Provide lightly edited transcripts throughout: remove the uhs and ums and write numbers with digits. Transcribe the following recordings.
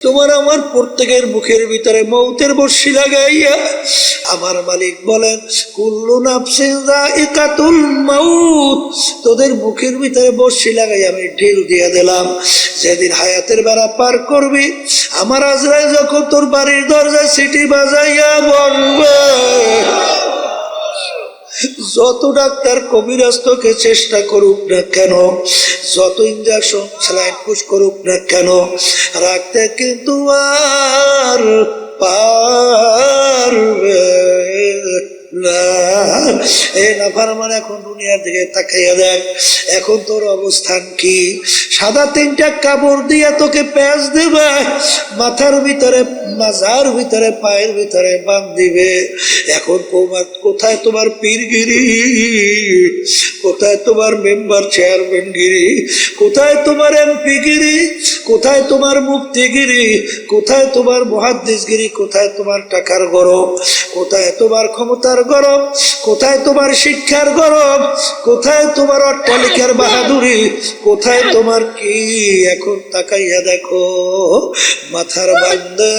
তোমার আমার প্রত্যেকের মুখের ভিতরে মৌতের বর্ষি লাগাইয়া আমার মালিক বলেন কুল্লু নাফসিন যায়িকাতুল মাউত, তোদের মুখের ভিতরে বর্ষি লাগাইয়া আমি ঢিল দিয়ে দিলাম। যেদিন হায়াতের বেড়া পার করবি, আমার আজরাইল যখন তোর বাড়ির দরজায় সিটি বাজাইয়া বলবে, যত ডাক্তার কবিরাজ তোকে চেষ্টা করুক না কেন, যত ইঞ্জেকশন স্যালাইন পুশ করুক না কেন, রাখতে কিন্তু আর পারবে না। এই নাফরমান এখন দুনিয়ার দিকে তাকাইয়া দেখ, এখন তোর অবস্থান কি? সাদা তিনটা কাপড় দিয়ে তোকে প্যাঁচ দেবে, মাথার ভিতরে, মাজার ভিতরে, পায়ের ভিতরে বাঁধ দিবে। এখন কোথায় তোমার পীরগিরি, কোথায় তোমার মেম্বার চেয়ারম্যান গিরি, কোথায় তোমার এমপি গিরি, কোথায় তোমার মুফতিগিরি, কোথায় তোমার মুহাদ্দিসগিরি, কোথায় তোমার টাকার গরম, কোথায় তোমার ক্ষমতার গরম, কোথায় তোমার শিক্ষার গরম, কোথায় তোমার অট্টালিকার বাহাদুরি, কোথায় তোমার কি? এখন তাকাইয়া দেখো মাথার বান্দা,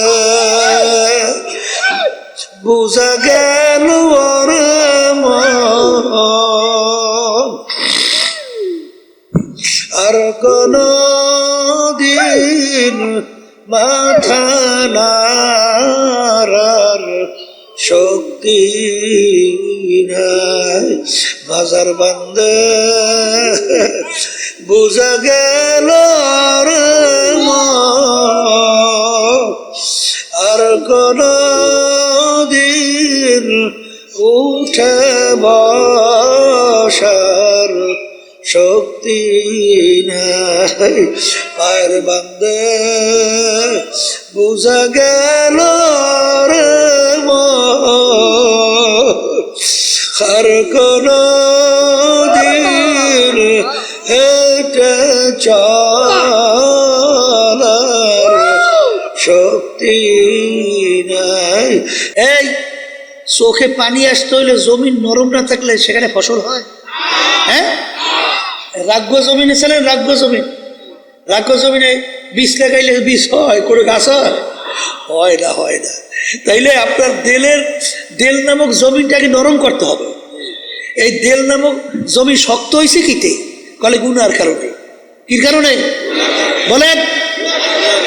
বুঝা গেল আর কোন দিন মাথা নাড়ার শক্তি নাই। বাজার বান্দা বুঝা গেল আর কোন দিন উঠে বসার শক্তি নাই। পায়ের বান্দা বুঝা গেল আর কোন দিন হেঁটে চলার শক্তি নাই। এই চোখে পানি আসতে হইলে জমিন নরম না থাকলে সেখানে ফসল হয়? হ্যাঁ, রাগ্য জমিনে ছিলেন, রাগ্য জমিন, রাগ্য জমিনে বীজ লাগাইলে বীজ হয়, করে গাছ হয় না, হয় না। তাইলে আপনার দেল নামক জমিনটাকে নরম করতে হবে। এই দেল নামক জমি শক্ত হয়েছে কিতে? কলে গুনার কারণে। কি কারণে বলেন?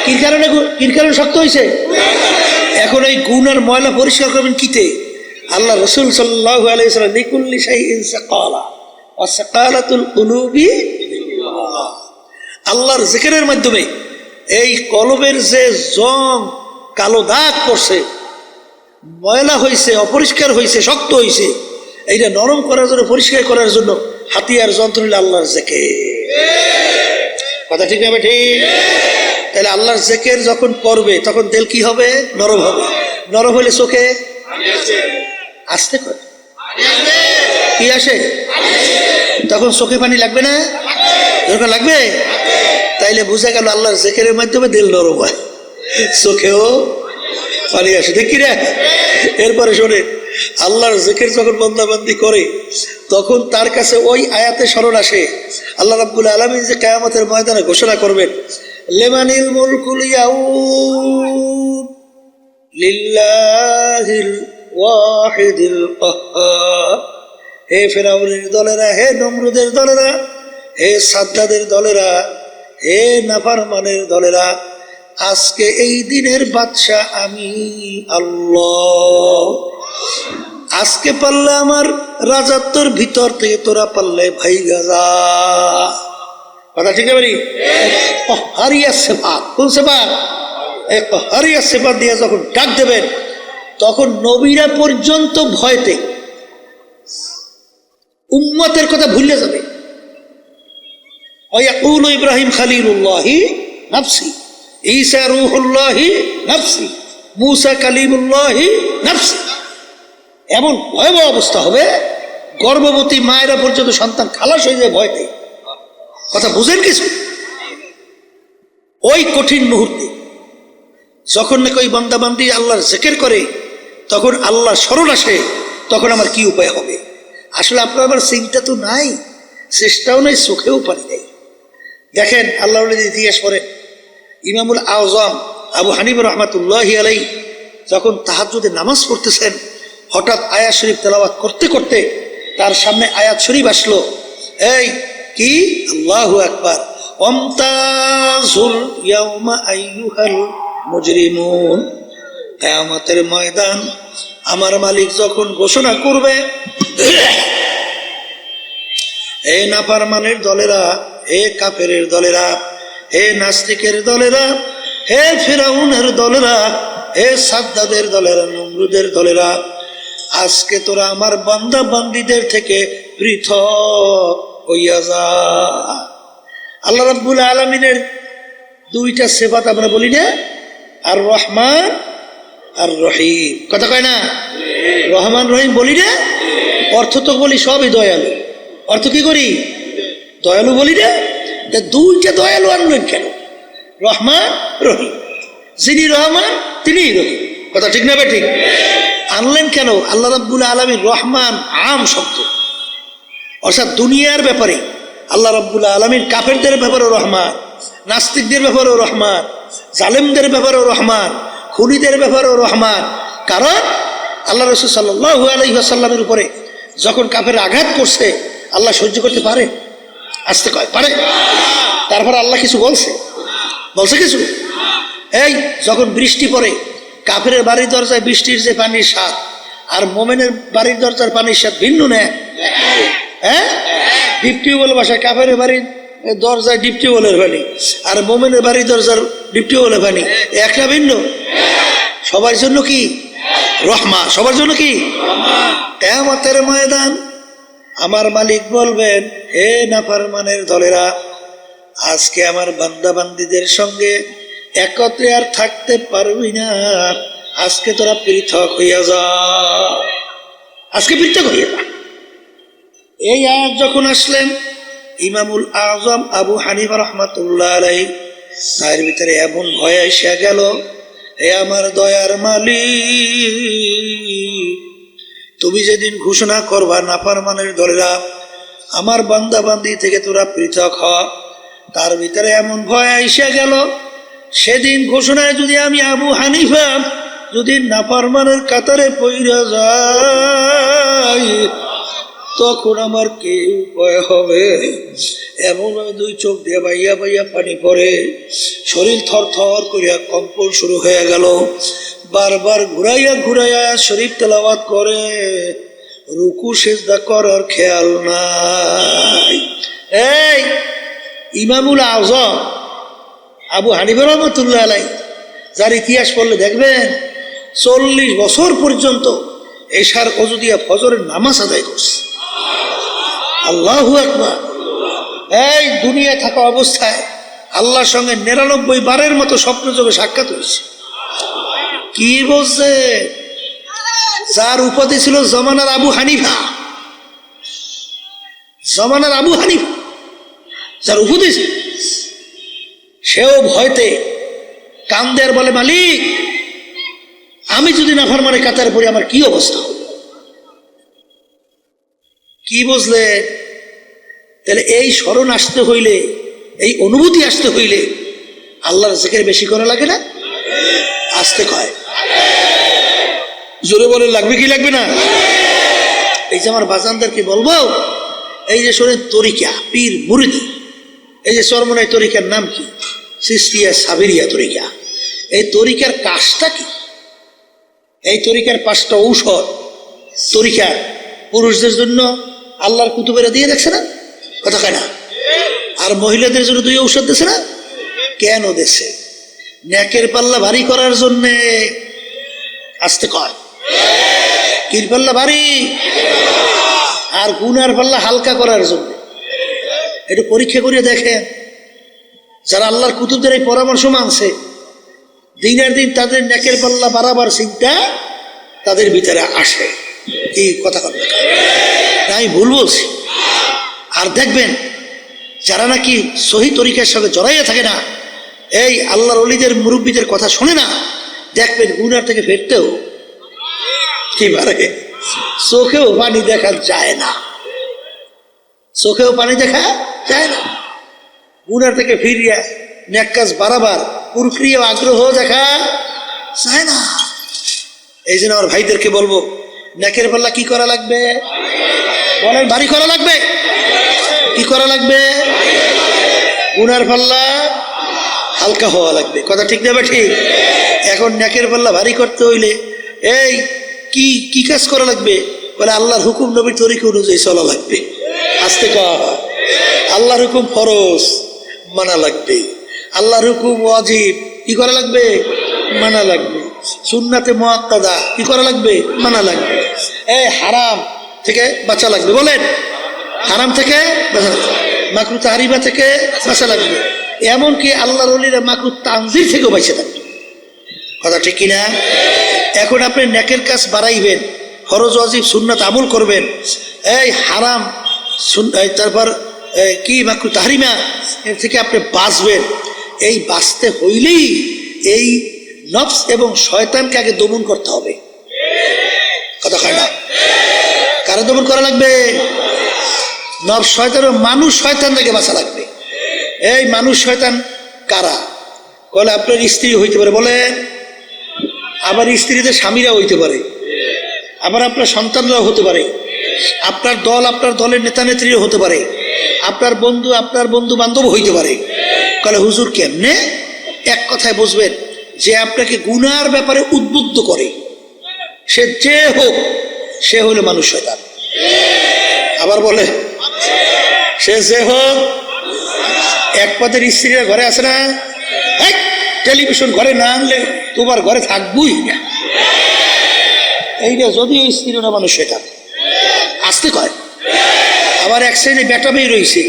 কি কারণে শক্ত হয়েছে? এখন এই গুনার ময়লা পরিষ্কার করবেন কিতে? আল্লাহ রসুল সাল্লাল্লাহু আলাইহি ওয়াসাল্লাম লিকুল্লি শাইইন সাকালা ওয়া সাকালাতুল কুলুবি বিল্লাহ, আল্লাহর জিকিরের মাধ্যমে এই কলবের যে জং কালো দাগ পড়ছে, ময়লা হয়েছে, অপরিষ্কার হয়েছে, শক্ত হয়েছে, এইটা নরম করার জন্য, পরিষ্কার করার জন্য হাতিয়ার যন্ত্র হইল আল্লাহর জিকির। কথা ঠিক হবে? ঠিক। তাহলে আল্লাহর জিকির যখন করবে তখন দিল কি হবে? নরম হবে। নরম হলে চোখে আসতে করে কি আসে? তখন চোখে পানি লাগবে না? দরকার লাগবে। তাইলে বুঝা গেল আল্লাহর জিকিরের মাধ্যমে দিল নরম হয়, চোখেও পানি আসে। দেখি রে। এরপরে শোনে, আল্লাহর জিকির যখন বান্দাবান্দি করে তখন তার কাছে ওই আয়াতে স্মরণ আসে, আল্লাহ রাব্বুল আলামিন যে কিয়ামতের ময়দানে ঘোষণা করবেন, লিমানিল মুলকুল ইয়াউম লিল্লাহিল ওয়াহিদিল কাহ্হার। হে ফিরআউনের দলেরা, হে নমরুদের দলেরা, হে সাদ্দাদের দলেরা, হে নাফরমানের দলেরা, আজকে এই দিনের বাদশা আমি আল্লাহ। আজকে পারলে আমার রাজত্বর ভিতর থেকে তোরা পারলে ভাই গাজা। কথা ঠিক আছে? হারিয়া সেবা, কোন সেবা? হারিয়া সেবা দিয়ে যখন ডাক দেবেন তখন নবীরা পর্যন্ত ভয়তে উম্মতের কথা ভুলে যাবে। ওয়াকুলু ইব্রাহিম খালিলুল্লাহি নাফসি, ঈসা রূহুল্লাহি নাফসি, মূসা কালিমুল্লাহি নাফসি। এমন ভয়াবহ অবস্থা হবে, গর্ভবতী মায়েরা পর্যন্ত সন্তান খালাস হয়ে যায় ভয়তে। কথা বুঝেন কিছু? ওই কঠিন মুহূর্তে যখন নাকি ওই বান্দাবান্দি আল্লাহর জিকির করে তখন আল্লাহ স্মরণ আসে, তখন আমার কি উপায় হবে? আসলে আপনার আমার চিন্তা তো নাই, চেষ্টাও নেই, চোখেও পানি নেই। দেখেন আল্লাহ ইতিহাস পড়েন, ইমামুল আজম আবু হানিফা রহমাতুল্লাহি আলাইহি যখন তাহাজ্জুদে নামাজ পড়তেছেন, হঠাৎ আয়াত শরীফ তেলাওয়াত করতে করতে তার সামনে আয়াত শরীফ আসলো। এই কি? আল্লাহু আকবার। ওয়ামতাজুল ইয়াউমা আইয়ুহাল মুজরিমুন। কিয়ামতের ময়দান আমার মালিক যখন ঘোষণা করবে, হে নাফরমানের দলেরা, হে কাফেরের দলেরা, হে নাস্তিকের দলেরা, হে ফিরাউনের দলেরা, হে সাদ্দাদের দলেরা, নমরুদের দলেরা, আজকে তোরা আমার বান্দা বান্দীদের থেকে পৃথক হইয়া যা। আল্লাহ রাব্বুল আলামিনের দুইটা সিফাত আমরা বলি না, আর রহমান আর রহিম, কথা কয় না? রহমান রহিম বলি না, অর্থ তো বলি সবই দয়ালু। অর্থ কি করি? দয়ালু বলি না। দুইটা দয়ালু আনলেন কেন? রহমান রহিম, যিনি রহমান তিনি রহিম, কথা ঠিক না বে ঠিক? আনলেন কেন? আল্লাহ রাব্বুল আলামিন রহমান আম শব্দ, অর্থাৎ দুনিয়ার ব্যাপারে আল্লাহ রাব্বুল আলামিন কাফেরদের ব্যাপারেও রহমান, নাস্তিকদের ব্যাপারেও রহমান, জালেমদের ব্যাপারেও রহমান, খুনিদের ব্যাপারেও রহমান। কারণ আল্লাহ রাসূল সাল্লাল্লাহু আলাইহি ওয়াসাল্লামের উপরে যখন কাফের আঘাত করছে, আল্লাহ সহ্য করতে পারে? আসতে কয় পারে? তারপর আল্লাহ কিছু বলছে? বলছে কিছু? এই যখন বৃষ্টি পড়ে, কাফেরের বাড়ির দরজায় বৃষ্টির যে পানির স্বাদ আর মোমেনের বাড়ির দরজার পানির স্বাদ ভিন্ন না? হ্যাঁ, ডিপ টিউবওয়েল বাসায় কাফেরের বাড়ির দরজায় ডিপ টিউবওয়েলের পানি আর মোমেনের বাড়ির দরজার ডিপ টিউবওয়েলের পানি একটা ভিন্ন? সবার জন্য কি রহমান? সবার জন্য কি? কিয়ামতের ময়দান আমার মালিক বলবেন, হে নাফরমানের দলেরা, আজকে আমার বান্দা বান্দীদের সঙ্গে একত্রে আর থাকতে পারবি না, আজকে তোরা পৃথক হইয়া যা, আজকে পৃথক হইয়া যা। এই আয়াত যখন আসলেন, ইমামুল আজম আবু হানিফা রহমাতুল্লাহ আলাইহি তার ভিতরে এমন ভয় এসে গেল, হে আমার দয়ার মালিক, তুমি যেদিন ঘোষণা করবা নাফরমানের দলেরা আমার বান্দা বান্দি থেকে তোরা পৃথক হ, তার ভিতরে এমন ভয় এসে গেল, সেদিন ঘোষণায় যদি আমি আবু হানিফা যদি নাফরমানের কাতারে পইরা যাই, তখন আমার কি উপায় হবে? এমন দুই চোখ দিয়ে বাইয়া বাইয়া পানি পড়ে, শরীর থর থর করিয়া কম্পন শুরু হয়ে গেল, বারবার ঘুরাইয়া ঘুরাইয়া শরীফ তেলাওয়াত করে, রুকু সিজদা করার খেয়াল নাই। এই ইমামুল আজম আবু হানিফা রহমাতুল্লাহ আলাইহি, যার ইতিহাস পড়লে দেখবেন 40 বছর পর্যন্ত এশার ওযু দিয়া ফজরের নামাজ আদায় করছে। আল্লাহু আকবার। এই দুনিয়া থাকা অবস্থায় আল্লাহর সঙ্গে 99 বারের মতো স্বপ্নযোগে সাক্ষাৎ হয়েছে। কি বলছে? যার উপাধি ছিল জমানার আবু হানিফা, জমানার আবু হানিফা যার উপাধি ছিল, সেও ভয়তে কান্দে আর বলে, মালিক আমি যদি নাফরমানের কাতারে পড়ি আমার কি অবস্থা? কি বুঝলে? তাহলে এই স্মরণ আসতে হইলে, এই অনুভূতি আসতে হইলে আল্লাহর জিকির বেশি করা লাগে না? আসতে কয়, জোরে বলে লাগবে কি লাগবে না? এই যে আমার বাজানদেরকে বলবো, এই যে শোনেন তরিকা, পীর মুরিদি, এই যে চরমনাই তরিকার নাম কি? চিশতিয়া সাবিরিয়া তরিকা। এই তরিকার কাজটা কি? এই তরিকার 5টা ঔষধ তরিকার পুরুষদের জন্য আল্লাহর কুতুবেরা দিয়ে দেখছে না? কথা কয় না? আর মহিলাদের জন্য 2 ঔষধ দিয়েছে না? কেন দিয়েছে? নেকের পাল্লা ভারী করার জন্যে। আসতে কয়, কির পাল্লা ভারী আর গুনার পাল্লা হালকা করার জন্য। একটু পরীক্ষা করে দেখেন, যারা আল্লাহর কুতুবদের এই পরামর্শ মানছে, দিনের দিন তাদের নেকের পাল্লা বাড়াবার চিন্তা তাদের ভিতরে আসে। এই কথা কথা আমি ভুল বলছি? আর দেখবেন যারা নাকি সহি তরিকার সঙ্গে জড়াইয়া থাকে না, এই আল্লাহর ওলিদের মুরব্বীদের কথা শোনে না, দেখবেন গুনার থেকে ফেরতেও কি পারে, চোখেও পানি দেখা যায় না, চোখেও পানি দেখা যায় না। গুনার থেকে ফিরিয়া নেক কাজ বাড়াবার প্রক্রিয়া আগ্রহ দেখা যায় না। এই জন্য আমার ভাইদেরকে বলবো, নেকের পাল্লা কি করা লাগবে বলেন? ভারী করা লাগবে। কি করা লাগবে? গুনার পাল্লা হালকা হওয়া লাগবে। কথা ঠিক না? ঠিক। এখন নেকের পাল্লা ভারী করতে হইলে এই কি কি কাজ করা লাগবে বলে? আল্লাহর হুকুম নবীর তরিকা অনুযায়ী চলা লাগবে। আস্তে কর। আল্লাহর হুকুম ফরজ মানা লাগবে, আল্লাহর হুকুম ওয়াজিব কি করা লাগবে? মানা লাগবে। সুন্নাতে মুআক্কাদা কি করা লাগবে? মানা লাগবে। এই হারাম থেকে বাঁচা লাগবে। বলেন, হারাম থেকে বাঁচা লাগবে, মাকরু তাহরিমা থেকে বাঁচা লাগবে। এমনকি আল্লাহর ওলিরা মাকরু তানজির থেকেও বাঁচে থাকবে। কথা ঠিক কিনা? এখন আপনি নেকের কাজ বাড়াইবেন, ফরজ ওয়াজিব সুন্নাত আমল করবেন, এই হারাম তারপর কি মাকরু তাহরিমা এর থেকে আপনি বাঁচবেন। এই বাঁচতে হইলেই এই নফস এবং শয়তানকে আগে দমন করতে হবে। কথা হয় না? কারো দমন করা লাগবে? নফস শয়তান, মানুষ শয়তান থেকে বাঁচা লাগবে। এই মানুষ শয়তান কারা? বলে আপনার স্ত্রী হইতে পারে, বলেন, আবার স্ত্রীতে স্বামীরা হইতে পারে, আবার আপনার সন্তানরাও হতে পারে, আপনার দল আপনার দলের নেতা নেত্রীও হতে পারে, আপনার বন্ধু বান্ধব হইতে পারে। বলে হুজুর কেমনে? এক কথায় বুঝবেন যে আপনাকে গুনার ব্যাপারে উদ্বুদ্ধ করে, সে যে হোক, সে হলো মানুষ শয়তান। আবার বলে, সে যে হোক, এক পদের স্ত্রীরা ঘরে আসে না, টেলিভিশন ঘরে না আনলে তোমার ঘরে থাকবই না। এইটা যদিও স্ত্রী না, মানুষ শয়তান আসতে কয়। আবার এক সাইডে বেটা মেয়ে রয়েছে,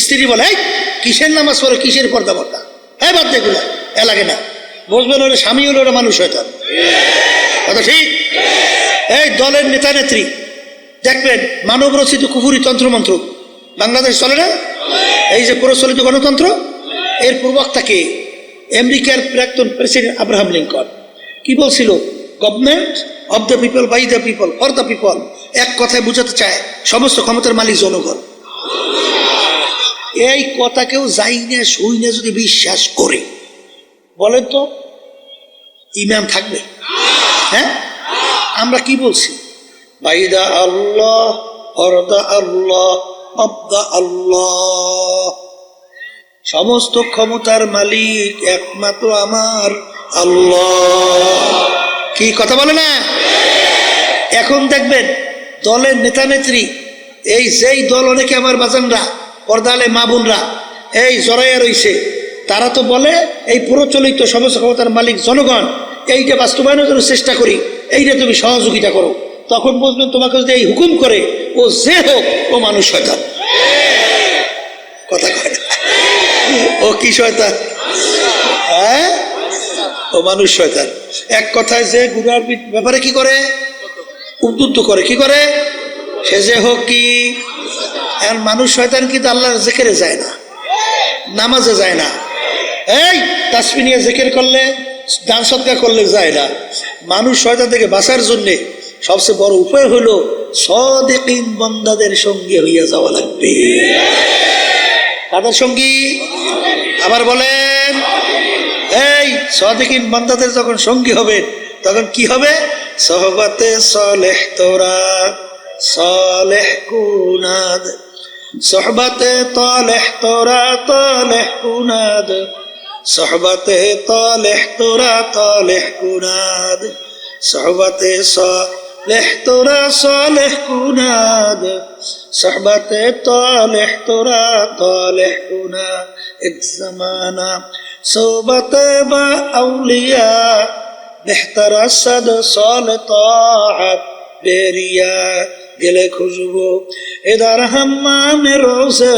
স্ত্রী বলে এই কিসের নামাজ পড়ে, কিসের পর্দা পর্দা, হ্যাঁ বাদ দেখুন এ লাগে না। বুঝবেন ওরা স্বামী হলো ওরা মানুষ শয়তান। কথা ঠিক। এই দলের নেতা নেত্রী দেখবেন মানব রচিত কুফুরি তন্ত্রমন্ত্র বাংলাদেশ চলে না? এই যে প্রচলিত গণতন্ত্র, এর প্রবক্তাকে আমেরিকার প্রাক্তন প্রেসিডেন্ট আব্রাহাম লিঙ্কন কি বলছিল? Government of the people, by the people, for the people. এক কথায় বুঝাতে চায় সমস্ত ক্ষমতার মালিক জনগণ। এই কথা কেউ যাই না শুই না যদি বিশ্বাস করে, বলেন তো ইমান থাকবে? হ্যাঁ, আমরা কি বলছি? বাইদা আল্লাহ, ফরদা আল্লাহ, অবদা আল্লাহ। সমস্ত ক্ষমতার মালিক একমাত্র আমার আল্লাহ। কি কথা বলে না? এখন দেখবেন দলের নেতা নেত্রী, এই যেই দল অনেকে আমার বাজানরা পর্দালে মা বোনরা এই জড়াইয়া রইছে, তারা তো বলে এই প্রচলিত সমস্ত ক্ষমতার মালিক জনগণ, এইটা বাস্তবায়নের জন্য চেষ্টা করি, এইটা তুমি সহযোগিতা করো। তখন বুঝবেন তোমাকে যদি এই হুকুম করে, ও যে হোক ও মানুষ শয়তান। কথা কয় না? ও কি শয়তান? হ্যাঁ, ও মানুষ শয়তান। এক কথায় যে গুনার ব্যাপারে কি করে? উদ্বুদ্ধ করে। কি করে? সে যে হোক কি এখন মানুষ শয়তান কিন্তু আল্লাহর জিকিরে যায় না, নামাজে যায় না, এই তাসবিহ নিয়ে জিকির করলে, দান সদকা করলে যায় না। মানুষ শয়তান থেকে বাঁচার জন্যে সবচেয়ে বড় উপায় হলো সাদিকিন বান্দাদের সঙ্গে হইয়া যাওয়া লাগবে। কাদের সঙ্গী? আবার বলেন, এই সাদিকিন বান্দাদের যখন সঙ্গী হবে তখন কি হবে? সোহবতে সালেহ তোরা সালেহ কুনাদ, সোহবতে তালেহ তোরা তালেহ কুনাদ, সোহবতে তালেহ তোরা তালেহ কুনাদ, সোহবতে সালেহ তোরা সালেহ কুনাদ, সোহবতে তালেহ তোরা তালেহ কুনাদ। এক জমানা सोबत बा औलिया बेहतर असद साल ताअत बेरिया गिले खुशबू इधर हम्माम रोज़े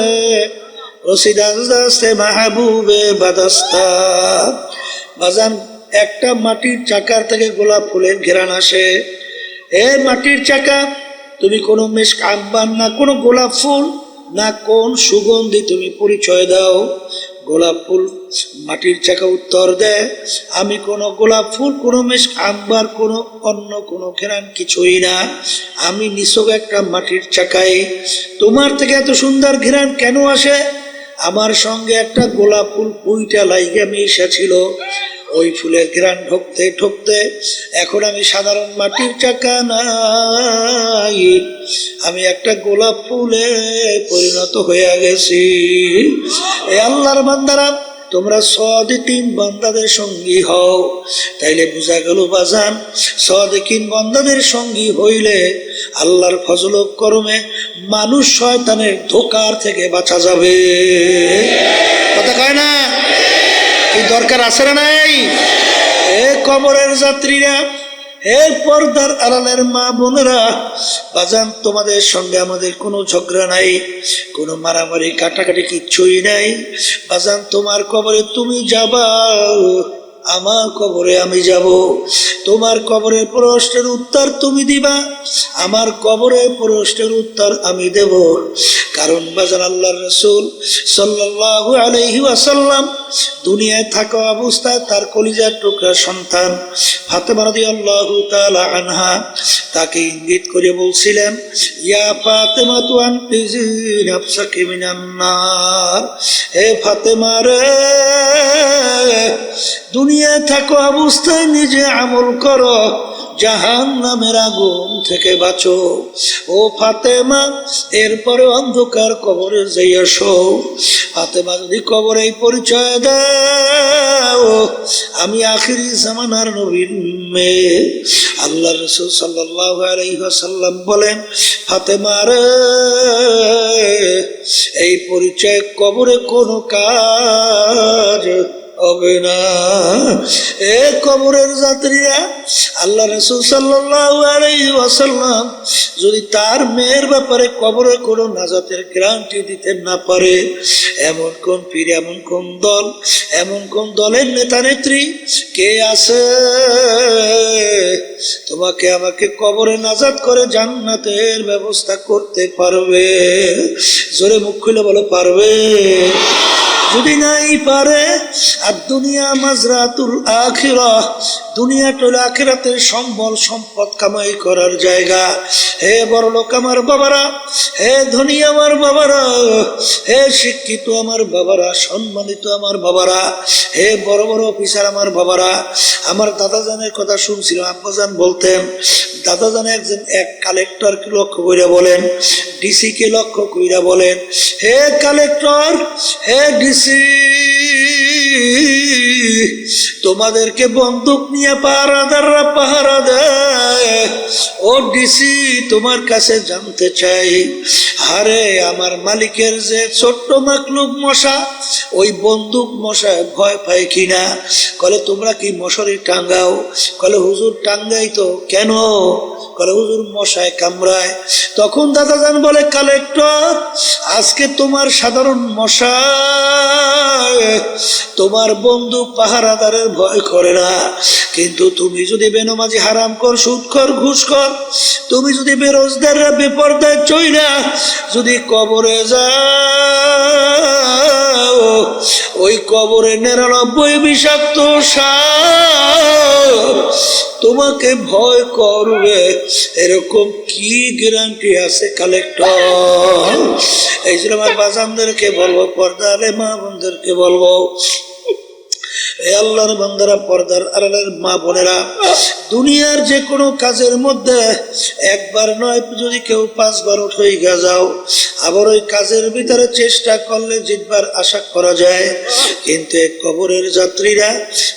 রসিদাস্তে মাহবুবে বাদস্তা। বাজান একটা মাটির চাকার থেকে গোলাপ ফুলের ঘেরান আসে। এ মাটির চাকা, তুমি কোনো মেশক আম্বার না কোনো গোলাপ ফুল না কোন সুগন্ধি তুমি পরিচয় দাও। গোলাপ ফুল মাটির চাকা উত্তর দেয়, আমি কোনো গোলাপ ফুল, কোনো মেশক আম্বার, কোনো অন্য কোনো ঘেরান কিছুই না, আমি নিছক একটা মাটির চাকায়। তোমার থেকে এত সুন্দর ঘেরান কেন আসে? আমার সঙ্গে একটা গোলাপ ফুল পুইটা লাইগা মিশা ছিল। ওই ফুলের ঘ্রাণ ঢুকতে ঢুকতে এখন আমি সাধারণ মাটির চাকা নাই, আমি একটা গোলাপ ফুলে পরিণত হয়ে গেছি। এ আল্লাহর বান্দারা, তোমরা সাদিকিন বান্দাদের সঙ্গী হও। তাইলে বোঝা গেল বাজান, সাদিকিন বান্দাদের সঙ্গী হইলে আল্লাহর ফজল ও করমে মানুষ শয়তানের ধোঁকার থেকে বাঁচা যাবে। কথা কয় না? কি দরকার আছে না নাই? এ কবরের যাত্রীরা, এ পর্দার আড়ালের মা বোনেরা, বাজান তোমাদের সঙ্গে আমাদের কোনো ঝগড়া নাই, কোনো মারামারি কাটাকাটি কিচ্ছুই নাই। বাজান তোমার কবরে তুমি যাবা, আমার কবরে আমি যাব। তোমার কবরের প্রশ্নের উত্তর তুমি দিবা, আমার কবরের প্রশ্নের উত্তর আমি দেব। কারণ বাজান আল্লাহর রাসূল সাল্লাল্লাহু আলাইহি ওয়াসাল্লাম দুনিয়ায় থাকা অবস্থায় তার কলিজার টুকরা সন্তান ফাতেমা রাদিয়াল্লাহু তাআলা আনহা তাকে ইঙ্গিত করে বলছিলেন, ইয়া ফাতেমা তু আনকিজি নাফসাকি মিনান নার। হে ফাতেমা রে, দুনিয়ায় থাকা অবস্থায় নিজে আমল করো, জাহান্নামের আগুন থেকে বাঁচো। ও ফাতেমা, এরপরে অন্ধকার কবরে যাইয়া শো। ফাতেমা যদি কবরে এই পরিচয় দাও, আমি আখিরি জামানার নবীর মেয়ে। আল্লাহ রাসূল সাল্লাল্লাহু আলাইহি ওয়াসাল্লাম বলেন, ফাতেমা রে, এই পরিচয় কবরে কোনো কাজ হবে না। এ কবরের যাত্রীরা, আল্লাহ রাসূল সাল্লাল্লাহু আলাইহি ওয়াসাল্লাম যদি তার মেয়ের ব্যাপারে কবরে কোনো নাজাতের গ্যারান্টি দিতে না পারে, এমন কোন পীর, এমন কোন দল, এমন কোন দলের নেতা নেত্রী কে আছে তোমাকে আমাকে কবরে নাজাত করে জান্নাতের ব্যবস্থা করতে পারবে? জোরে মুখ খুলে বলো, পারবে? যদি নাই পারে, আর দুনিয়া মাজরাতুল আখিরাহ, দুনিয়াটা হলো আখিরাতের সম্বল সম্পদ কামাই করার জায়গা। হে বড়লোক আমার বাবারা, হে ধনী আমার বাবারা, হে শিক্ষিত আমার বাবারা, সম্মানিত আমার বাবারা, হে বড় বড় অফিসার আমার বাবারা, আমার দাদাজানের কথা শুনছিলাম। আব্বাজান বলতেন, দাদাজান একজন এক কালেক্টরকে লক্ষ্য কইরা বলেন, ডিসি কে লক্ষ্য কইরা বলেন, হে কালেক্টর, হে ডিসি, তোমাদেরকে বন্দুক নিয়ে পাহারাদাররা পাহারা দেয়। ও ডিসি, তোমার কাছে জানতে চাই, আরে আমার মালিকের যে ছোট্ট মাকলুক মশা, ওই বন্দুক মশায় ভয় পায় কিনা? কলে তোমরা কি মশারি টাঙ্গাও? কলে হুজুর টাঙ্গাই তো। কেন? কলে হুজুর মশায় কামড়ায়। তখন দাদাজান বলে, কালেক্টর, আজকে তোমার সাধারণ মশা তোমার বন্দুক পাহারাদারের ভয় করে না, কিন্তু তুমি যদি বেনমাজি, হারাম কর, সুদ কর, ঘুষ কর, তুমি যদি বেরোজগাররা বেপরদায় চইলা যদি কবরে যাও, ওই কবরে 99 বিষাক্ত সাপ তোমাকে ভয় করবে, এরকম কি গ্যারান্টি আছে কালেক্টর? এই জন্য আমার বাজানদেরকে বলবো, পর্দারে মা বোনদেরকে বলবো, এ আল্লাহর বান্দারা, পর্দার আড়ালের মা বোনেরা, দুনিয়ার যে কোনো কাজের মধ্যে একবার নয়, যদি কেউ 5 বার উঠে যাও, আবার ওই কাজের ভিতরে চেষ্টা করলে জিতবার আশা করা যায়। কিন্তু কবরের যাত্রীরা,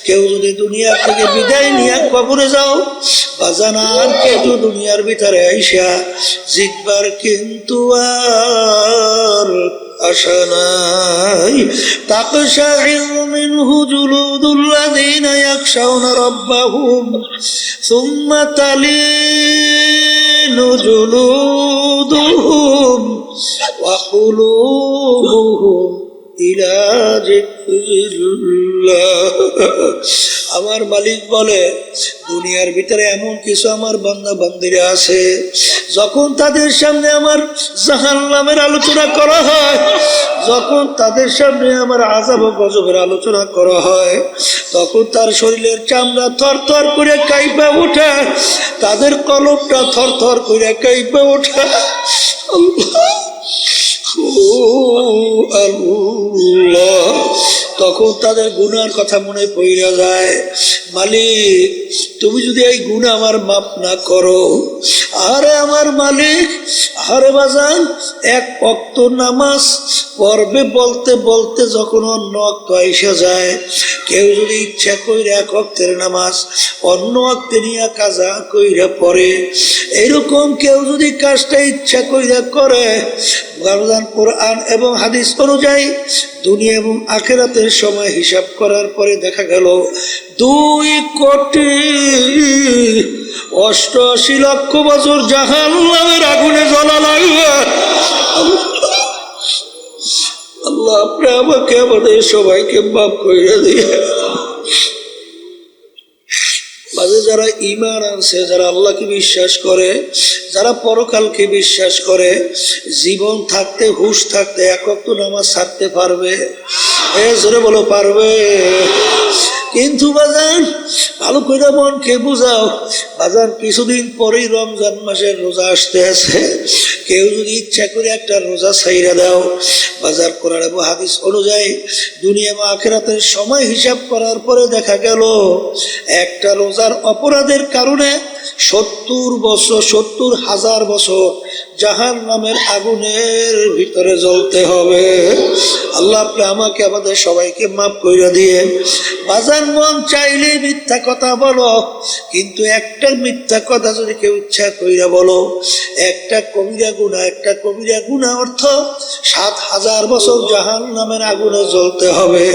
কেউ যদি দুনিয়া থেকে বিদায় নিয়ে কবরে যাও, বাজানার কিন্তু দুনিয়ার ভিতরে আইসা জিতবার কিন্তু আর আশা নাই। তাকশাইরু মিনহু জুলুদুল্লাযীনা ইয়াখশাউনা রাব্বাহুম সুম্মা তালিনু জুলুদুহুম ওয়া কুলুবুহুম ইলা যিকরিল্লাহ। আমার মালিক বলে, দুনিয়ার ভিতরে এমন কিছু আমার বান্দা বান্দিরা আছে, যখন তাদের সামনে আমার জাহান্নামের আলোচনা করা হয়, যখন তাদের সামনে আমার আযাব ও গজবের আলোচনা করা হয়, তখন তার শরীরের চামড়া থরথর করে কাঁপে ওঠে, তাদের কলবটা থরথর করে কাঁপে ওঠে। আল্লাহ, তখন তাদের গুনার কথা মনে পড়ে যায়। মালিক, তুমি যদি এই গুনাহ আমার মাফ না করো, আরে আমার মালিক, আরে বাজান, এক ওয়াক্ত নামাজ পড়বে বলতে বলতে যখন অন্য ওয়াক্ত আইসা যায়, কেউ যদি ইচ্ছা কইরা এক ওয়াক্তের নামাজ অন্য ওয়াক্তে নিয়ে কাজা কইরা পড়ে, এরকম কেউ যদি কাজটা ইচ্ছা কইরা করে, কোরআন এবং হাদিস অনুযায়ী দুনিয়া এবং আখিরাতের সময় হিসাব করার পরে দেখা গেল 2,88,00,000 বছর জাহান্নামের আগুনে জ্বলা লাগবে। আল্লাহ, আপনি আমাকে আমাদের সবাইকে মাফ করে দিয়ে। মাঝে যারা ঈমান আনছে, যারা আল্লাহকে বিশ্বাস করে, যারা পরকালকে বিশ্বাস করে, জীবন থাকতে হুঁশ থাকতে এক ওয়াক্ত নামাজ ছাড়তে পারবে? জোরে বলো, পারবে? কিন্তু বাজান, ভালো করে মনকে বুঝাও বাজান, কিছুদিন পরেই রমজান মাসের রোজা আসতে আছে। কেউ যদি ইচ্ছা করে একটা রোজা ছাইরা দাও, বাজার কোরআন এবং হাদিস অনুযায়ী দুনিয়া বা আখিরাতের সময় হিসাব করার পরে দেখা গেল একটা রোজার অপরাধের কারণে 70,000 বছর জাহান্নামের আগুনের ভিতরে জ্বলতে হবে। আল্লাহ, আপনি আমাকে আমাদের সবাইকে মাফ কইরা দিয়ে। বাজার মন চাইলে মিথ্যা কথা বলো, কিন্তু একটা মিথ্যা কথা যদি কেউ ইচ্ছা কইরা বলো, একটা কবিরা গুনাহ অর্থ 7,000 বছর জাহান্নামের আগুনে জ্বলতে হবে।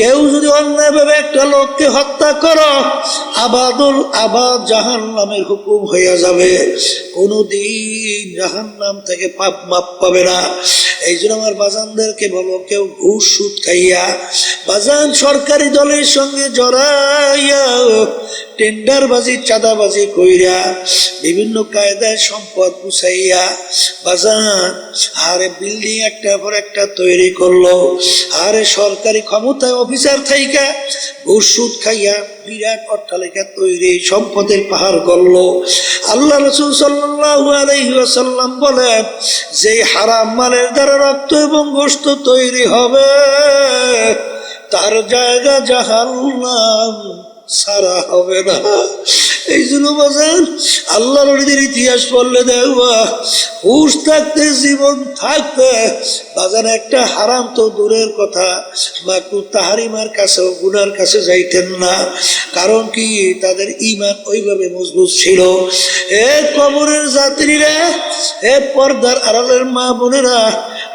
কেউ যদি অন্যায়ভাবে একটা লোককে হত্যা করো, আবাদুল আবাদ জাহান্নামের হুকুম হইয়া যাবে, কোনদিন জাহান্নাম থেকে পাপ মাপ পাবে না। এই জন্য আমার বাজানদেরকে বলো, কেউ ঘুষ সুদ খাইয়া বাজান সরকারি দলের সঙ্গে জড়াইয়া টেন্ডারবাজি চাঁদাবাজি কইরা বিভিন্ন কায়দায় সম্পদ গুছাইয়া বাজান আরে বিল্ডিং একটা পর একটা তৈরি করলো, আরে সরকারি ক্ষমতায় অফিসার থাইকা ঘুষ সুদ খাইয়া বিরাট অট্টালিকা তৈরি, সম্পদের পাহাড় গড়লো। আল্লাহ রাসূল সাল্লাল্লাহু আলাইহি ওয়াসাল্লাম বলেন, যে হারাম মালের দ্বারা রক্ত এবং গোশত তৈরি হবে তার জায়গা জাহান্নাম, সারা হবে না। এই জন্য বাজান আল্লাহর ওলিদের ইতিহাস পড়লে দেখবা, হুঁশ থাকতে জীবন থাকতে বাজান একটা হারাম তো দূরের কথা, মাকরুহ তাহরিমার কাছেও গুনার কাছে যাইতেন না। কারণ কি, তাদের ঈমান ওইভাবে মজবুত ছিল। এ কবরের যাত্রীরা, এ পর্দার আড়ালের মা বোনেরা,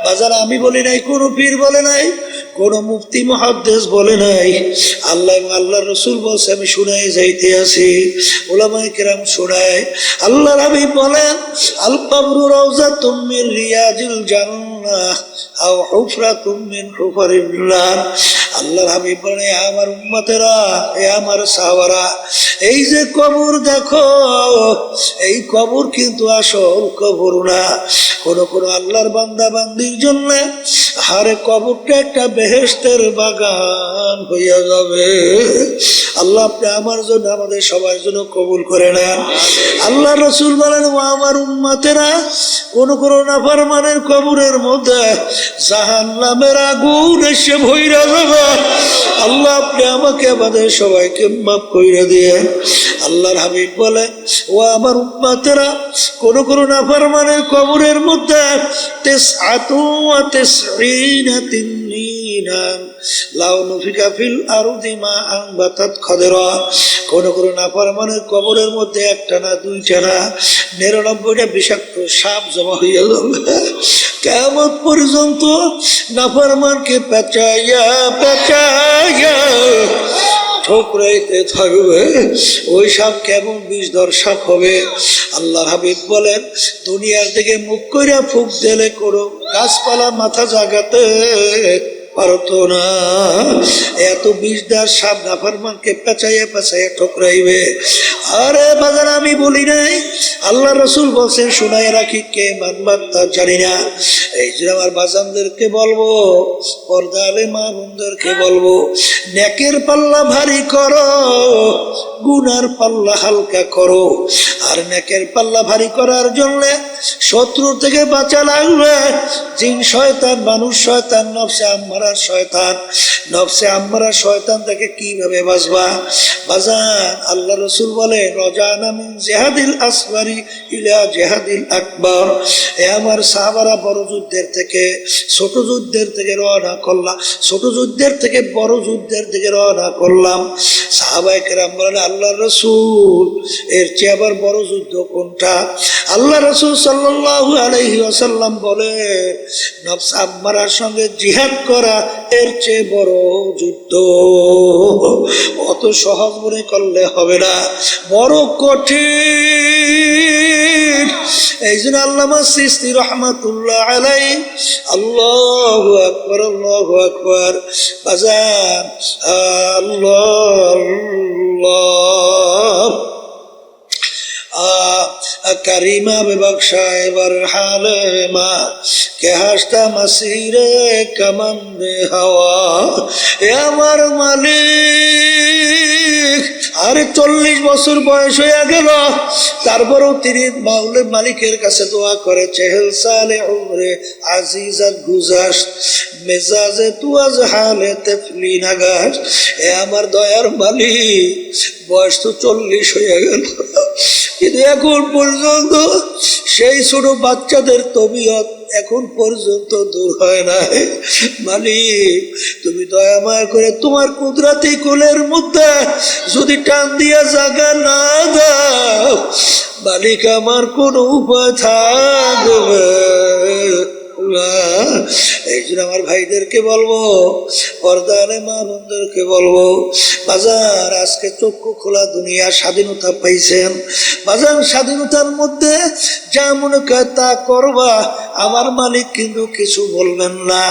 বাজার আমি বলি নাই, কোনো পীর বলে নাই, কোন মুফতি মুহাদ্দিস বলে নাই, আল্লাহ এবং আল্লাহর রাসূল বলছে, আমি শুনাই যাইতে আছি, উলামায়ে কেরাম শোনায়। আল্লাহর হাবিব বলেন, আল কবরু রাউযাতুম মিন রিয়াজিল জান্নাহ আও হুফরাতুম মিন হুফারিন নার। আল্লাহর হাবিব বলেন, আমার উম্মতেরা, এ আমার সাহাবারা, এই যে কবর দেখো, এই কবর কিন্তু আসল কবর না। কোন কোন আল্লাহর বান্দা বান্দির জন্য হারে কবরটা একটা বেহেশতের বাগান হইয়া যাবে। আল্লাহ আপনি আমার জন্য, আমাদের সবার জন্য কবুল করে নেন। আল্লাহ রাসূল বলেন, ও আমার উম্মতেরা, কোন কোন নাফরমানের কবরের মধ্যে জাহান্নামের আগুন এসে ভইরা যাবে। আল্লাহ আপনি আমাকে আমাদের সবাইকে মাফ কইরা দিয়েন। আল্লাহর হাবিব বলেন, ও আমার উম্মতেরা, কোন কোন নাফরমানের কবরের মধ্যে 99 তিননিনান লাউ নুফিকা ফিল আরদি মা আনবাতাত খাদরা। কোন কোন নাফরমানের কবরের মধ্যে একটা না, দুইটা না, 99টা বিষাক্ত সাপ জমা হইয়া যাবে। কিয়ামত পর্যন্ত নাফরমানকে পেঁচাইয়া পেঁচাইয়া ঠোকরাইতে থাকবে। ওই সাপ কেমন বিষধর সাপ হবে। আল্লাহর হাবিব বলেন, দুনিয়ার দিকে মুখ কইরা ফুক দিলে কোনো গাছপালা মাথা জাগাতে পারতো না, এত বিষদার সাপ নাফরমানকে পেঁচাইয়া পেঁচাইয়া ঠোকরাইবে। আরে বাজার আমি বলি নাই, আল্লাহ রাসূল বলছেন, শোনায় রাখি, কে মানবার তা জানি না। এই যে আমার বাজানদেরকে বলবো, পর্দারে মা বোনদেরকে বলবো, নেকের পাল্লা ভারী করো, গুনার পাল্লা হালকা করো। আর নেকের পাল্লা ভারী করার জন্য শত্রু থেকে বাঁচা লাগবে। জিন শয়তান, মানুষ শয়তান, নফসে আম্মারা শয়তান। নফসে আম্মারা শয়তান থেকে কিভাবে বাঁচবা? বাজান, আল্লাহ রসুল বলে, রজানা মিন জিহাদিল আসগরি ইলা জিহাদিল আকবার। এ আমার সাহাবারা বড় যুদ্ধের থেকে ছোট যুদ্ধের থেকে রওনা করলাম, ছোট যুদ্ধের থেকে বড় যুদ্ধের থেকে রওনা করলাম। সাহাবায়ে কেরাম বলেন, আল্লাহ রসুল, এর চেয়ে আবার বড় যুদ্ধ কোনটা? আল্লাহ রসুল সাল্লাল্লাহু আলাইহি ওয়াসাল্লাম বলে, নফস আম্মারার সঙ্গে জিহাদ করা এর চেয়ে বড় যুদ্ধ। অত সহজ মনে করলে হবে না, বড় কঠিন। এই জন্য আল্লামা সিস্তি রহমাতুল্লাহ আলাইহি, আল্লাহু আকবার, আল্লাহু আকবার। বাজান, আল্লাহ আল্লাহ। करीमा बख्शा बर हाले मा के हस्ता मसीरे कमंदे हवा। ए আমার মালিক, আরে 40 বছর বয়স হয়ে গেল, তারপরেও তিনি মালিকের কাছে দোয়া করে, চেহেল সালে উমরে আজিজাত গুজাস মেজাজে তুয়াজ হালে তেফলি নাগাস। এ আমার দয়ার মালিক, বয়স তো 40 হয়ে গেল, কিন্তু এখন পর্যন্ত সেই ছোট বাচ্চাদের তবিয়ত এখন পর্যন্ত দূর হয় না। মালিক, তুমি দয়া মায়া করে তোমার কুদরতি কোলের মধ্যে যদি টান দিয়া জায়গা না দাও, মালিক আমার কোনো উপায় থাকবে না। এই জন্য আমার ভাইদেরকে বলবো, পর্দারে মা বোনদেরকে বলবো, বাজার আজকে চক্ষু খোলা দুনিয়া, স্বাধীনতা পাইছেন। বাজার স্বাধীনতার মধ্যে যা মনে করে তা করবা, আমার মালিক কিন্তু কিছু বলবেন না।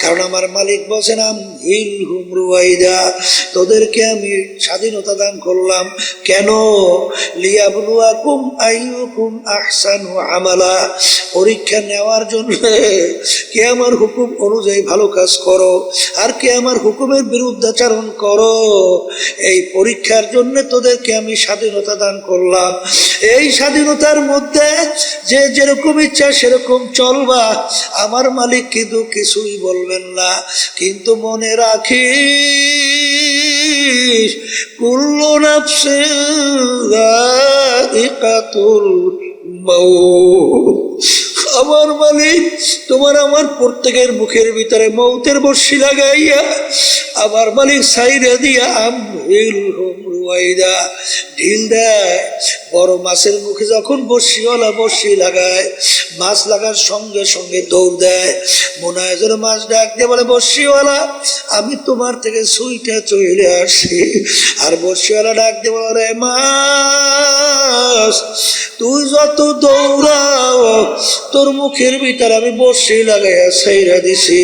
কারণ আমার মালিক বলছেন, হিল হুমরুয়াইদা, তোদেরকে আমি স্বাধীনতা দান করলাম কেন? লিয়াবলুয়াকুম আইয়ুকুম আহসানু আমালা, পরীক্ষা নেওয়ার জন্য। কে আমার হুকুম অনুযায়ী ভালো কাজ করো, আর কে আমার হুকুমের বিরুদ্ধাচরণ করো। এই পরীক্ষার জন্য তোদেরকে আমি স্বাধীনতা দান করলাম। এই স্বাধীনতার মধ্যে যে যেরকম ইচ্ছা সেরকম চলবা, আমার মালিক কিন্তু কিছুই বলবেন না। কিন্তু মনে রাখিস, কুল্লু নাফসিন যায়িকাতুল মাউত। আমার মালিক তোমার আমার প্রত্যেকের মুখের ভিতরে মৌতের বর্ষি লাগাইয়া আমার মালিক সাইরা দিয়া আমহিল হুমরুয়াইদা ঢিল দেয়। বড় মাছের মুখে যখন বর্ষিওয়ালা বর্ষি লাগায়, মাছ লাগার সঙ্গে সঙ্গে দৌড় দেয়। মনে হয় যেন মাছ ডাক দিয়ে বলে, বর্ষিওয়ালা আমি তোমার থেকে সুইটা চলে আসি। আর বর্ষিওয়ালা ডাক দিয়ে বলে, মাছ তুই যত দৌড়াও তোর মুখের ভিতরে আমি বর্ষি লাগাইয়া ছাইরা দিছি।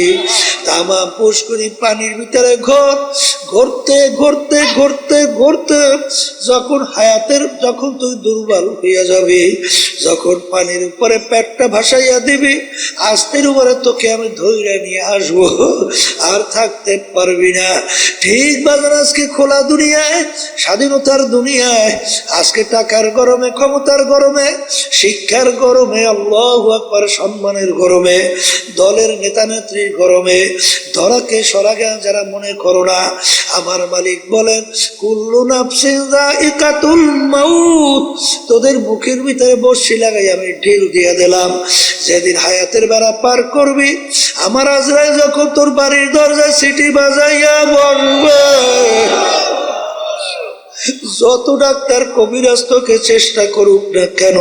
তামাম পুষ্করি পানির ভিতরে ঘুরতে ঘুরতে ঘুরতে ঘুরতে যখন যখন তুই দুর্বল হইয়া যাবি, যখন পানির উপরে পেটটা ভাসাইয়া দিবি, আস্তের উপরে তোকে আমি ধইরা নিয়ে আসবো, আর থাকতে পারবি না। ঠিক বাজার আজকে খোলা দুনিয়ায়, স্বাধীনতার দুনিয়ায়, আজকে টাকার গরমে, ক্ষমতার গরমে, শিক্ষার গরমে, আল্লাহু আকবার, সম্মানের গরমে, দলের নেতা নেত্রীর গরমে ধরাকে সরাগে যারা মনে করো না, আমার মালিক বলেন, কুল্লু নাফসিন যায়িকাতুল মাউত, তোদের মুখের ভিতরে বর্ষি লাগাই আমি ঢিল দিয়ে দিলাম। যেদিন হায়াতের বেড়া পার করবি, আমার আজরাইল যখন তোর বাড়ির দরজায় সিটি বাজাইয়া বলবে, যত ডাক্তার কবিরাজ তোকে চেষ্টা করুক না কেন,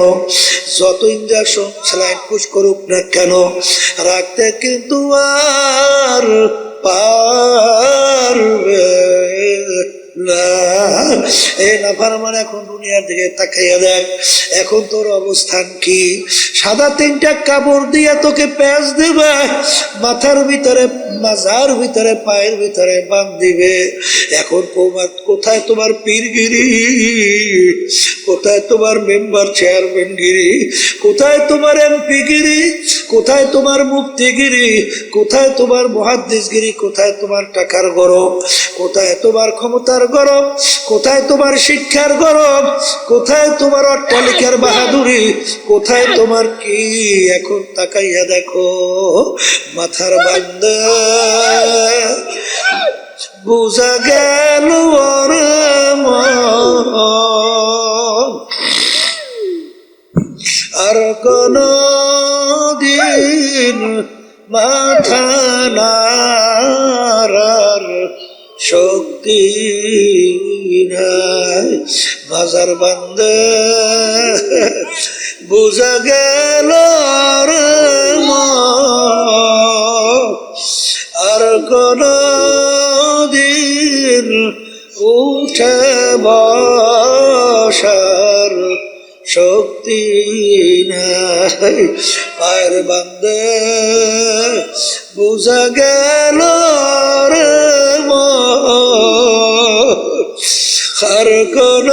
যত ইঞ্জেকশন স্যালাইন পুশ করুক না কেন, রাখতে কিন্তু আর পারবে না। এ নাফরমান এখন দুনিয়ার দিকে তাকাইয়া দেখ, এখন তোর অবস্থান কি? সাদা 3টা কাপড় দিয়া তোকে প্যাঁচ দেবে, মাথার ভিতরে, মাজার ভিতরে, পায়ের ভিতরে বাঁধ দিবে। এখন কোথায় তোমার পীরগিরি? কোথায় তোমার মেম্বার চেয়ারম্যানগিরি? কোথায় তোমার এমপিগিরি? কোথায় তোমার মুফতিগিরি? কোথায় তোমার মুহাদ্দিসগিরি? কোথায় তোমার টাকার গরম? কোথায় তোমার ক্ষমতার গরম? কোথায় তোমার শিক্ষার গরম? কোথায় তোমার অট্টালিকার বাহাদুরি? কোথায় তোমার কি? এখন তাকাইয়া দেখো মাথার বান্দা, বুঝা গেল ওর মন আর কোন দিন মাথা নাড়ার শক্তি নাই। বাজার বান্দা বুঝা গেল রে মন আর কোন দিন উঠে বসার শক্তি নাই। পায়ের বান্দা বুঝা গেল রে মন আর কোন